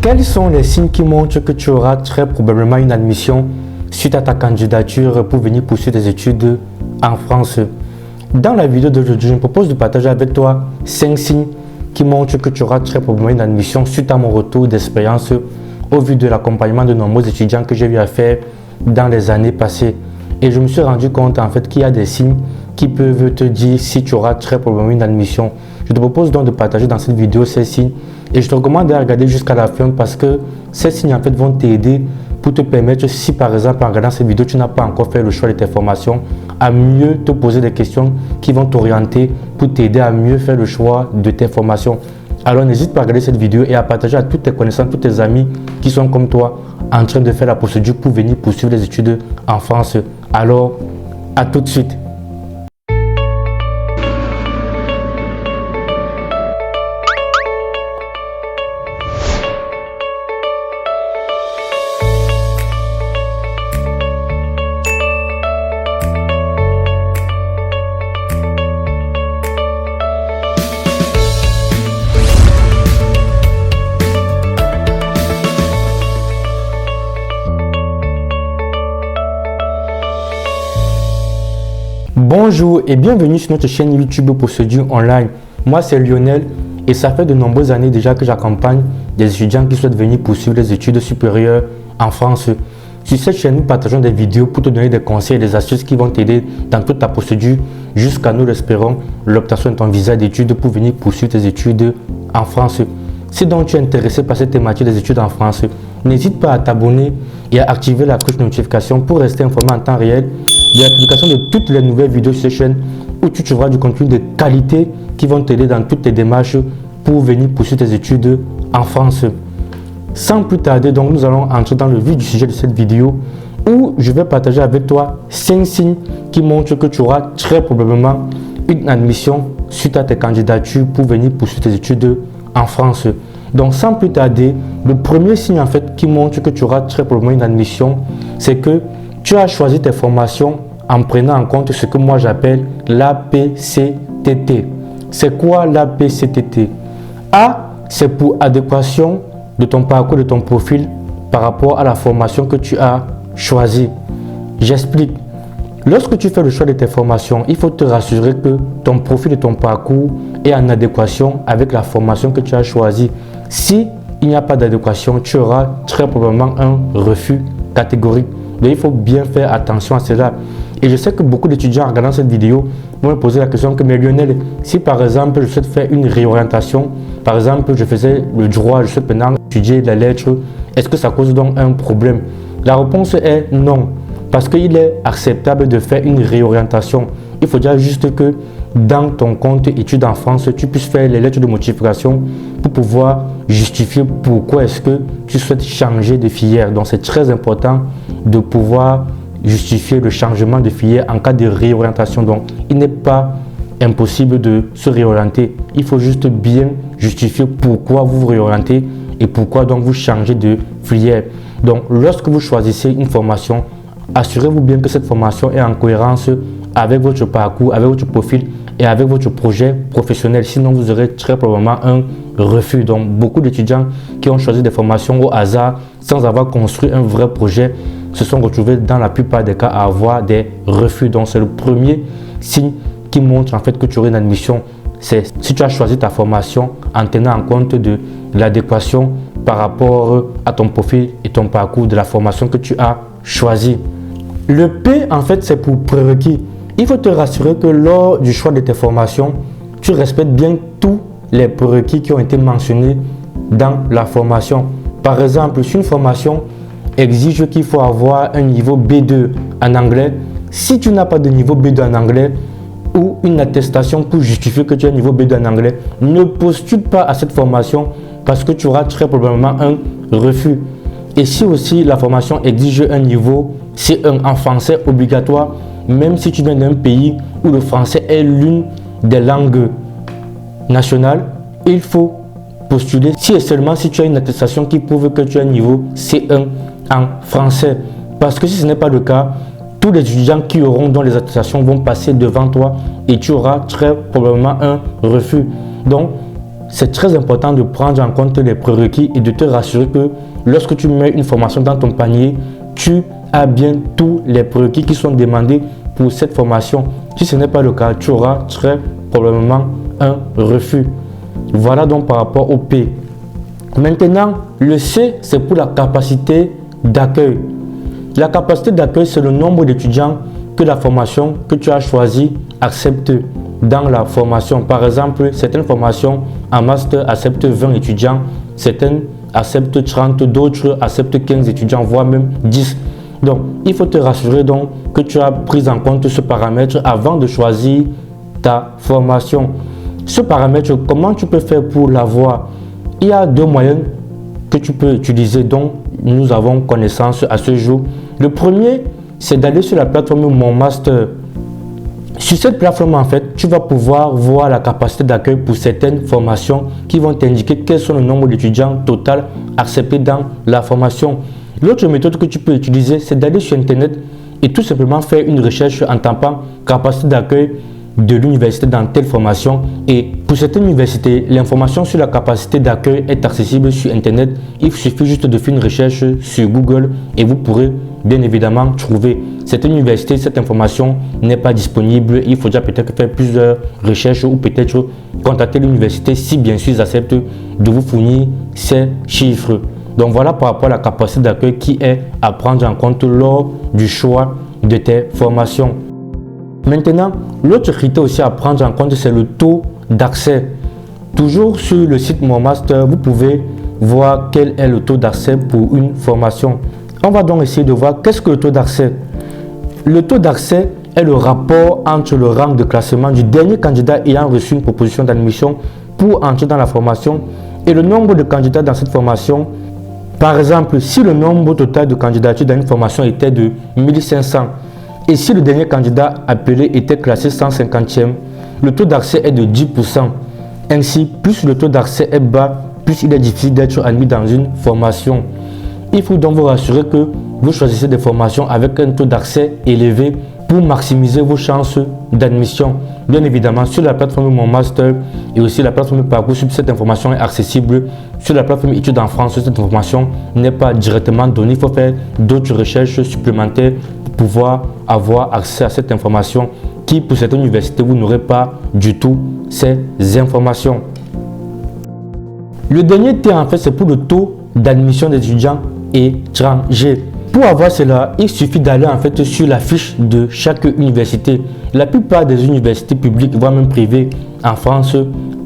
Quels sont les signes qui montrent que tu auras très probablement une admission suite à ta candidature pour venir poursuivre tes études en France? Dans la vidéo d'aujourd'hui, je me propose de partager avec toi 5 signes qui montrent que tu auras très probablement une admission suite à mon retour d'expérience au vu de l'accompagnement de nombreux étudiants que j'ai eu à faire dans les années passées. Et je me suis rendu compte en fait qu'il y a des signes qui peuvent te dire si tu auras très probablement une admission. Je te propose donc de partager dans cette vidéo ces signes et je te recommande de regarder jusqu'à la fin parce que ces signes en fait vont t'aider pour te permettre, si par exemple en regardant cette vidéo tu n'as pas encore fait le choix de tes formations, à mieux te poser des questions qui vont t'orienter pour t'aider à mieux faire le choix de tes formations. Alors n'hésite pas à regarder cette vidéo et à partager à toutes tes connaissances, tous tes amis qui sont comme toi en train de faire la procédure pour venir poursuivre les études en France. Alors, à tout de suite. Bonjour et bienvenue sur notre chaîne YouTube Procédure Online. Moi c'est Lionel et ça fait de nombreuses années déjà que j'accompagne des étudiants qui souhaitent venir poursuivre les études supérieures en France. Sur cette chaîne, nous partageons des vidéos pour te donner des conseils et des astuces qui vont t'aider dans toute ta procédure jusqu'à, nous l'espérons, l'obtention de ton visa d'études pour venir poursuivre tes études en France. Si donc tu es intéressé par cette thématique des études en France, n'hésite pas à t'abonner et à activer la cloche de notification pour rester informé en temps réel de la publication de toutes les nouvelles vidéos sur cette chaîne où tu trouveras du contenu de qualité qui vont t'aider dans toutes tes démarches pour venir poursuivre tes études en France. Sans plus tarder, donc, nous allons entrer dans le vif du sujet de cette vidéo où je vais partager avec toi 5 signes qui montrent que tu auras très probablement une admission suite à tes candidatures pour venir poursuivre tes études en France. Donc sans plus tarder, le premier signe en fait qui montre que tu auras très probablement une admission, c'est que tu as choisi tes formations en prenant en compte ce que moi j'appelle l'APCTT. C'est quoi l'APCTT? A, c'est pour adéquation de ton parcours, de ton profil par rapport à la formation que tu as choisie. J'explique. Lorsque tu fais le choix de tes formations, il faut te rassurer que ton profil et ton parcours est en adéquation avec la formation que tu as choisie. Si il n'y a pas d'adéquation, tu auras très probablement un refus catégorique. Donc il faut bien faire attention à cela. Et je sais que beaucoup d'étudiants en regardant cette vidéo vont me poser la question que, mais Lionel, si par exemple je souhaite faire une réorientation, par exemple je faisais le droit, je souhaite maintenant étudier la lettre, est-ce que ça cause donc un problème? La réponse est non. Parce qu'il est acceptable de faire une réorientation. Il faudra juste que dans ton compte études en France, tu puisses faire les lettres de motivation pour pouvoir justifier pourquoi est-ce que tu souhaites changer de filière. Donc c'est très important de pouvoir justifier le changement de filière en cas de réorientation. Donc il n'est pas impossible de se réorienter. Il faut juste bien justifier pourquoi vous vous réorientez et pourquoi donc vous changez de filière. Donc lorsque vous choisissez une formation, assurez-vous bien que cette formation est en cohérence avec votre parcours, avec votre profil et avec votre projet professionnel. Sinon, vous aurez très probablement un refus. Donc, beaucoup d'étudiants qui ont choisi des formations au hasard sans avoir construit un vrai projet se sont retrouvés dans la plupart des cas à avoir des refus. Donc, c'est le premier signe qui montre en fait que tu aurais une admission. C'est si tu as choisi ta formation en tenant en compte de l'adéquation par rapport à ton profil et ton parcours de la formation que tu as choisie. Le P, en fait, c'est pour prérequis. Il faut te rassurer que lors du choix de tes formations, tu respectes bien tous les prérequis qui ont été mentionnés dans la formation. Par exemple, si une formation exige qu'il faut avoir un niveau B2 en anglais, si tu n'as pas de niveau B2 en anglais ou une attestation pour justifier que tu as un niveau B2 en anglais, ne postule pas à cette formation parce que tu auras très probablement un refus. Et si aussi la formation exige un niveau C1 en français obligatoire, même si tu viens d'un pays où le français est l'une des langues nationales, il faut postuler si et seulement si tu as une attestation qui prouve que tu as un niveau C1 en français. Parce que si ce n'est pas le cas, tous les étudiants qui auront dans les attestations vont passer devant toi et tu auras très probablement un refus. Donc, c'est très important de prendre en compte les prérequis et de te rassurer que lorsque tu mets une formation dans ton panier, tu as bien tous les prérequis qui sont demandés pour cette formation. Si ce n'est pas le cas, tu auras très probablement un refus. Voilà donc par rapport au P. Maintenant, le C, c'est pour la capacité d'accueil. La capacité d'accueil, c'est le nombre d'étudiants que la formation que tu as choisie accepte dans la formation. Par exemple, certaines formations en master acceptent 20 étudiants, certaines acceptent 30, d'autres acceptent 15 étudiants, voire même 10. Donc, il faut te rassurer donc que tu as pris en compte ce paramètre avant de choisir ta formation. Ce paramètre, comment tu peux faire pour l'avoir? Il y a deux moyens que tu peux utiliser dont nous avons connaissance à ce jour. Le premier, c'est d'aller sur la plateforme Mon Master. Sur cette plateforme, en fait, tu vas pouvoir voir la capacité d'accueil pour certaines formations qui vont t'indiquer quels sont le nombre d'étudiants total acceptés dans la formation. L'autre méthode que tu peux utiliser, c'est d'aller sur Internet et tout simplement faire une recherche en tapant capacité d'accueil de l'université dans telle formation. Et pour certaines universités, l'information sur la capacité d'accueil est accessible sur Internet. Il suffit juste de faire une recherche sur Google et vous pourrez bien évidemment trouver. Certaines universités, cette information n'est pas disponible. Il faudra peut-être faire plusieurs recherches ou peut-être contacter l'université si bien sûr ils acceptent de vous fournir ces chiffres. Donc voilà par rapport à la capacité d'accueil qui est à prendre en compte lors du choix de tes formations. Maintenant, l'autre critère aussi à prendre en compte, c'est le taux d'accès. Toujours sur le site Mon Master, vous pouvez voir quel est le taux d'accès pour une formation. On va donc essayer de voir qu'est-ce que le taux d'accès. Le taux d'accès est le rapport entre le rang de classement du dernier candidat ayant reçu une proposition d'admission pour entrer dans la formation et le nombre de candidats dans cette formation. Par exemple, si le nombre total de candidatures dans une formation était de 1500 et si le dernier candidat appelé était classé 150e, le taux d'accès est de 10%. Ainsi, plus le taux d'accès est bas, plus il est difficile d'être admis dans une formation. Il faut donc vous rassurer que vous choisissez des formations avec un taux d'accès élevé pour maximiser vos chances d'admission. Bien évidemment, sur la plateforme Mon Master et aussi la plateforme Parcoursup, cette information est accessible. Sur la plateforme Études en France, cette information n'est pas directement donnée. Il faut faire d'autres recherches supplémentaires pour pouvoir avoir accès à cette information qui, pour certaines universités, vous n'aurez pas du tout ces informations. Le dernier T, en fait, c'est pour le taux d'admission des étudiants étrangers. Pour avoir cela, il suffit d'aller en fait sur la fiche de chaque université. La plupart des universités publiques, voire même privées en France,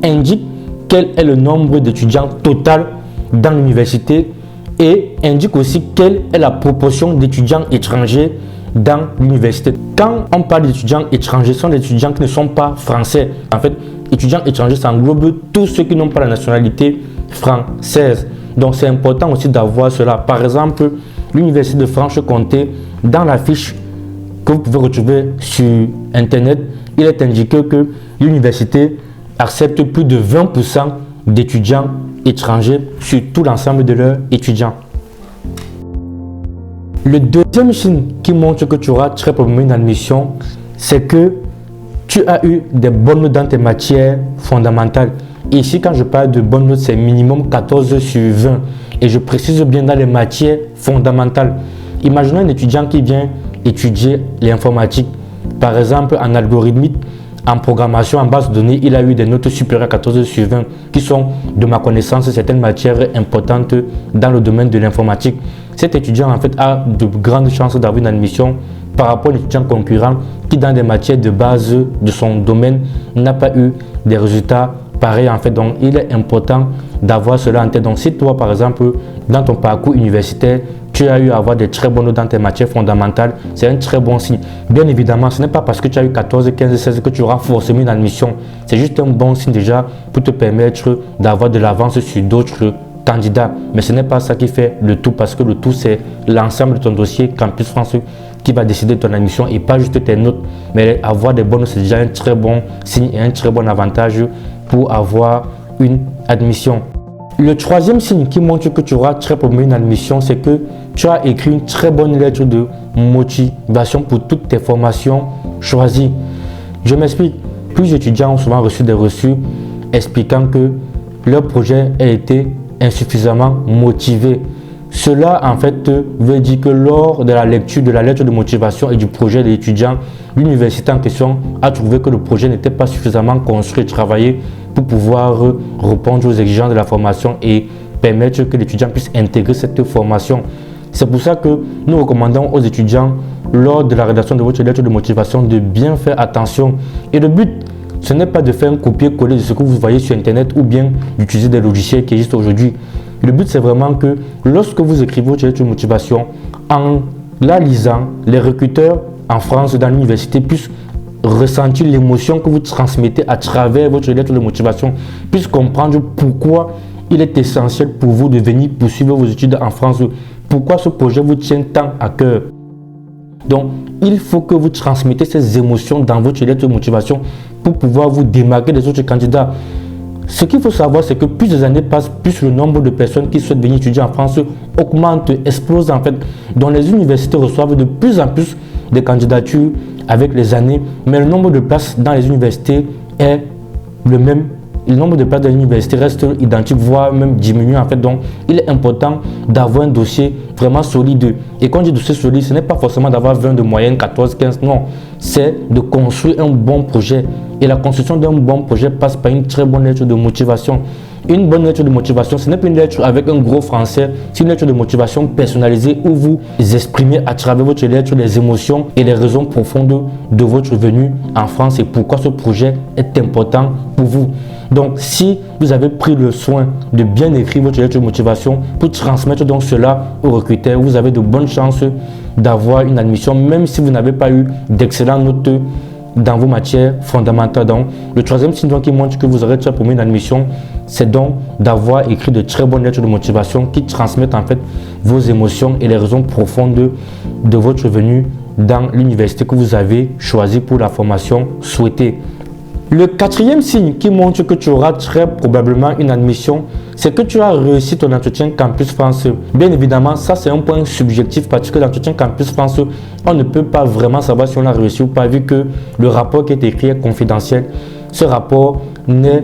indiquent quel est le nombre d'étudiants total dans l'université et indiquent aussi quelle est la proportion d'étudiants étrangers dans l'université. Quand on parle d'étudiants étrangers, ce sont des étudiants qui ne sont pas français. En fait, étudiants étrangers, ça englobe tous ceux qui n'ont pas la nationalité française. Donc c'est important aussi d'avoir cela. Par exemple, l'université de Franche-Comté, dans la fiche que vous pouvez retrouver sur Internet, il est indiqué que l'université accepte plus de 20% d'étudiants étrangers sur tout l'ensemble de leurs étudiants. Le deuxième signe qui montre que tu auras très probablement une admission, c'est que tu as eu des bonnes notes dans tes matières fondamentales. Et ici, quand je parle de bonnes notes, c'est minimum 14 sur 20. Et je précise bien dans les matières fondamentales. Imaginons un étudiant qui vient étudier l'informatique. Par exemple, en algorithmique, en programmation, en base de données, il a eu des notes supérieures à 14 sur 20 qui sont, de ma connaissance, certaines matières importantes dans le domaine de l'informatique. Cet étudiant, en fait, a de grandes chances d'avoir une admission par rapport à un étudiant concurrent qui, dans des matières de base de son domaine, n'a pas eu des résultats pareil en fait. Donc il est important d'avoir cela en tête. Donc si toi par exemple dans ton parcours universitaire tu as eu à avoir des très bonnes notes dans tes matières fondamentales, c'est un très bon signe. Bien évidemment, ce n'est pas parce que tu as eu 14, 15, 16 que tu auras forcément une admission. C'est juste un bon signe déjà pour te permettre d'avoir de l'avance sur d'autres candidats. Mais ce n'est pas ça qui fait le tout, parce que le tout c'est l'ensemble de ton dossier Campus France qui va décider de ton admission et pas juste tes notes. Mais avoir des bonnes notes, c'est déjà un très bon signe et un très bon avantage pour avoir une admission. Le troisième signe qui montre que tu auras très probablement une admission, c'est que tu as écrit une très bonne lettre de motivation pour toutes tes formations choisies. Je m'explique. Plusieurs étudiants ont souvent reçu des reçus expliquant que leur projet a été insuffisamment motivé. Cela en fait veut dire que lors de la lecture de la lettre de motivation et du projet de l'étudiant, l'université en question a trouvé que le projet n'était pas suffisamment construit et travaillé pour pouvoir répondre aux exigences de la formation et permettre que l'étudiant puisse intégrer cette formation. C'est pour ça que nous recommandons aux étudiants, lors de la rédaction de votre lettre de motivation, de bien faire attention. Et le but, ce n'est pas de faire un copier-coller de ce que vous voyez sur Internet ou bien d'utiliser des logiciels qui existent aujourd'hui. Le but, c'est vraiment que lorsque vous écrivez votre lettre de motivation, en la lisant, les recruteurs en France, dans l'université, puissent ressentir l'émotion que vous transmettez à travers votre lettre de motivation, puissent comprendre pourquoi il est essentiel pour vous de venir poursuivre vos études en France, pourquoi ce projet vous tient tant à cœur. Donc, il faut que vous transmettez ces émotions dans votre lettre de motivation pour pouvoir vous démarquer des autres candidats. Ce qu'il faut savoir, c'est que plus les années passent, plus le nombre de personnes qui souhaitent venir étudier en France augmente, explose en fait. Donc les universités reçoivent de plus en plus de candidatures avec les années, mais le nombre de places dans les universités est le même. Le nombre de places dans l'université reste identique, voire même diminue en fait. Donc, il est important d'avoir un dossier vraiment solide. Et quand je dis dossier solide, ce n'est pas forcément d'avoir 20 de moyenne, 14, 15, non. C'est de construire un bon projet. Et la construction d'un bon projet passe par une très bonne lettre de motivation. Une bonne lettre de motivation, ce n'est pas une lettre avec un gros français, c'est une lettre de motivation personnalisée où vous exprimez à travers votre lettre les émotions et les raisons profondes de votre venue en France et pourquoi ce projet est important pour vous. Donc, si vous avez pris le soin de bien écrire votre lettre de motivation pour transmettre donc cela aux recruteurs, vous avez de bonnes chances d'avoir une admission, même si vous n'avez pas eu d'excellentes notes dans vos matières fondamentales. Donc, le troisième signe qui montre que vous aurez très promis une admission, c'est donc d'avoir écrit de très bonnes lettres de motivation qui transmettent en fait vos émotions et les raisons profondes de votre venue dans l'université que vous avez choisie pour la formation souhaitée. Le quatrième signe qui montre que tu auras très probablement une admission, c'est que tu as réussi ton entretien Campus France. Bien évidemment, ça c'est un point subjectif parce que l'entretien Campus France, on ne peut pas vraiment savoir si on a réussi ou pas vu que le rapport qui est écrit est confidentiel. Ce rapport n'est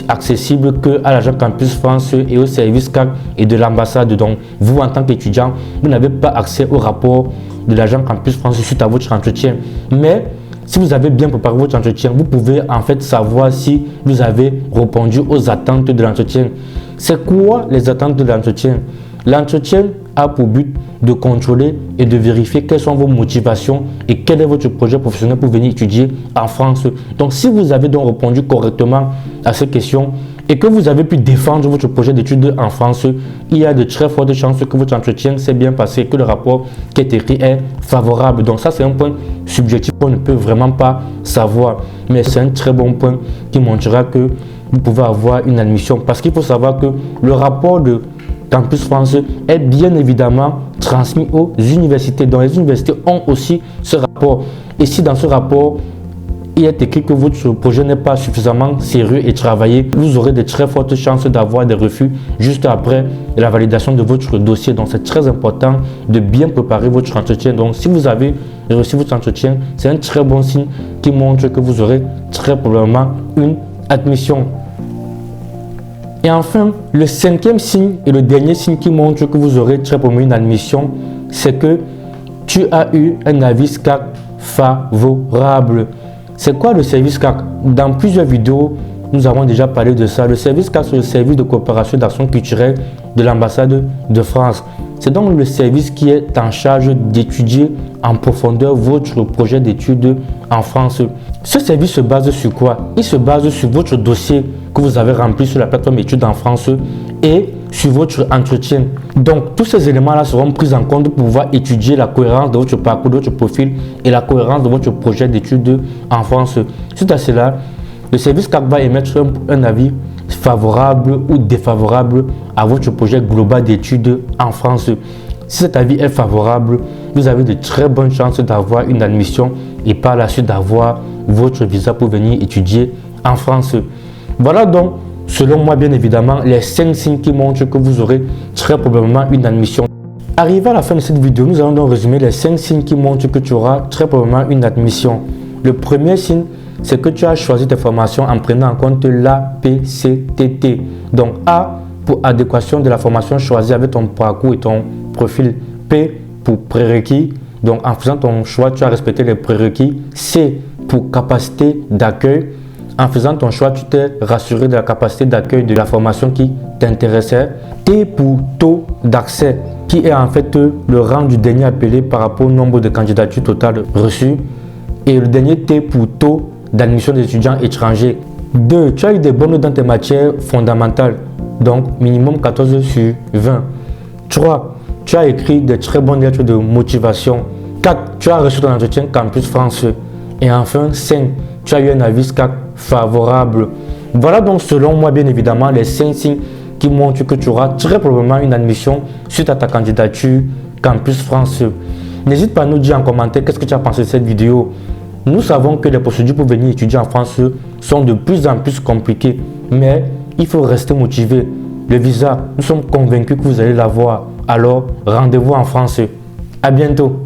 accessible qu'à l'agent Campus France et au service CAC et de l'ambassade. Donc, vous en tant qu'étudiant, vous n'avez pas accès au rapport de l'agent Campus France suite à votre entretien. Mais si vous avez bien préparé votre entretien, vous pouvez en fait savoir si vous avez répondu aux attentes de l'entretien. C'est quoi les attentes de l'entretien? L'entretien a pour but de contrôler et de vérifier quelles sont vos motivations et quel est votre projet professionnel pour venir étudier en France. Donc, si vous avez donc répondu correctement à ces questions et que vous avez pu défendre votre projet d'études en France, il y a de très fortes chances que votre entretien s'est bien passé, que le rapport qui est écrit est favorable. Donc ça, c'est un point subjectif qu'on ne peut vraiment pas savoir. Mais c'est un très bon point qui montrera que vous pouvez avoir une admission. Parce qu'il faut savoir que le rapport de Campus France est bien évidemment transmis aux universités. Donc les universités ont aussi ce rapport. Et si dans ce rapport, il est écrit que votre projet n'est pas suffisamment sérieux et travaillé, vous aurez de très fortes chances d'avoir des refus juste après la validation de votre dossier. Donc, c'est très important de bien préparer votre entretien. Donc, si vous avez réussi votre entretien, c'est un très bon signe qui montre que vous aurez très probablement une admission. Et enfin, le cinquième signe et le dernier signe qui montre que vous aurez très probablement une admission, c'est que tu as eu un avis SCAC favorable. C'est quoi le service CAC? Dans plusieurs vidéos, nous avons déjà parlé de ça. Le service CAC, c'est le service de coopération d'action culturelle de l'ambassade de France. C'est donc le service qui est en charge d'étudier en profondeur votre projet d'études en France. Ce service se base sur quoi? Il se base sur votre dossier que vous avez rempli sur la plateforme études en France et sur votre entretien. Donc, tous ces éléments-là seront pris en compte pour pouvoir étudier la cohérence de votre parcours, de votre profil et la cohérence de votre projet d'études en France. Suite à cela, le service CAC va émettre un avis favorable ou défavorable à votre projet global d'études en France. Si cet avis est favorable, vous avez de très bonnes chances d'avoir une admission et par la suite d'avoir votre visa pour venir étudier en France. Voilà donc, selon moi bien évidemment, les 5 signes qui montrent que vous aurez très probablement une admission. Arrivé à la fin de cette vidéo, nous allons donc résumer les 5 signes qui montrent que tu auras très probablement une admission. Le premier signe, c'est que tu as choisi tes formations en prenant en compte l'APCTT. Donc A pour adéquation de la formation choisie avec ton parcours et ton profil. P pour prérequis. Donc en faisant ton choix, tu as respecté les prérequis. C pour capacité d'accueil. En faisant ton choix, tu t'es rassuré de la capacité d'accueil de la formation qui t'intéressait. T pour taux d'accès, qui est en fait le rang du dernier appelé par rapport au nombre de candidatures totales reçues. Et le dernier T pour taux d'admission des étudiants étrangers. 2. Tu as eu des bonnes notes dans tes matières fondamentales, donc minimum 14 sur 20. 3. Tu as écrit des très bonnes lettres de motivation. 4. Tu as reçu ton entretien Campus France. Et enfin, 5. Tu as eu un avis SCAC favorable. Voilà donc selon moi bien évidemment les 5 signes qui montrent que tu auras très probablement une admission suite à ta candidature Campus France. N'hésite pas à nous dire en commentaire qu'est-ce que tu as pensé de cette vidéo. Nous savons que les procédures pour venir étudier en France sont de plus en plus compliquées, mais il faut rester motivé. Le visa, nous sommes convaincus que vous allez l'avoir. Alors, rendez-vous en France. À bientôt.